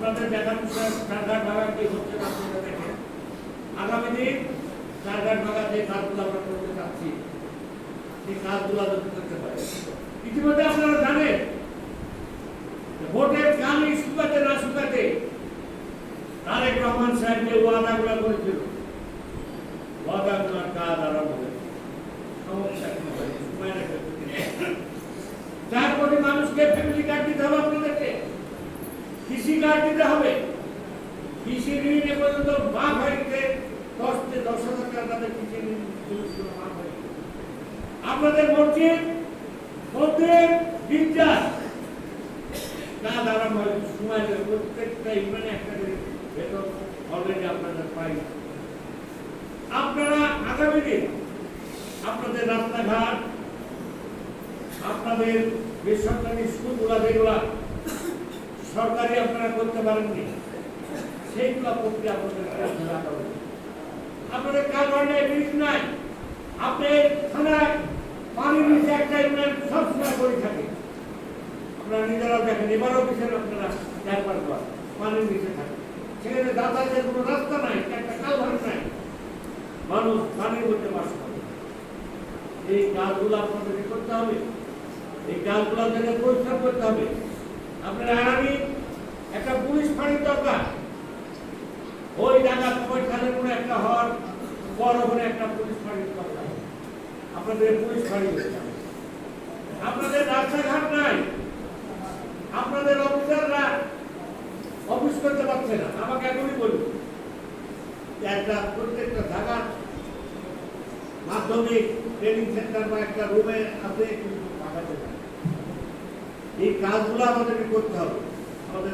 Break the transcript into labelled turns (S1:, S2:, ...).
S1: আপনাদের দেখার চারঘাট ভাগা কি হচ্ছে না সেটা দেখেন। আগামী দিন চারঘাট ভাগা যে কাজগুলো আমরা করতে চাচ্ছি সেই কাজগুলো যদি করতে পারি। ইতিমধ্যে আপনারা জানেন ভোটের কানে শুকাতে না শুকাতে তারেক রহমান সাহেব যে ওয়াদাগুলো করেছিল ওয়াদাগুলোর কাজ আরম্ভ হয়েছে। সমস্যা কি হয়? 4 কোটি মানুষকে ফ্যামিলি কার্ড দিতে হবে, আপনাদেরকে কৃষি কার্ড দিতে হবে, কৃষি ঋণ এ পর্যন্ত মাফ হয়েছে 10,000 টাকা তাদের কৃষি ঋণ মাফ হয়েছে। আপনাদের মসজিদ মন্দির গির্জা কাজ আরম্ভ হয়েছে। সময় প্রত্যেকটা ইউনিয়নে একটা বেতন অলরেডি আপনাদের পাই। আপনারা আগামী দিন আপনাদের রাস্তাঘাট, আপনাদের বেসরকারি স্কুলগুলা যেগুলা সরকারি আপনারা করতে পারেননি সেইগুলা করতে আপনাদের কারণ ব্রিজ নাই। আপনি থানায় পানির নিচে একটা ইউনিয়ন সবসময় করে থাকে, আপনারা নিজেরাও দেখেন। এবারও পিছনে আপনারা একবার পানির নিচে থাকে, সেখানে যাতায়াতের কোনো রাস্তা নাই, একটা কালভার্ট নাই, মানুষ পানির মধ্যে বাস করে। এই কাজগুলো আপনাদেরকে করতে হবে, এই কাজগুলো আপনাদের পরিষ্কার করতে হবে। আপনার আগামী একটা পুলিশ ফাঁড়ির দরকার। ওই জায়গা পয়সালের কোনো একটা হওয়ার পর ওখানে একটা পুলিশ ফাঁড়ির দরকার। আপনাদের পুলিশ ফাঁড়ি হতে হবে। আপনাদের রাস্তাঘাট নাই, আপনাদের অফিসাররা অফিস করতে পারছে না। আমাকে এখনই বলুন, একটা প্রত্যেকটা জায়গা মাধ্যমিক ট্রেনিং সেন্টার বা একটা রুমে আছে কিন্তু পাঠাতে পারে। এই কাজগুলো আমাদেরকে করতে হবে। আমাদের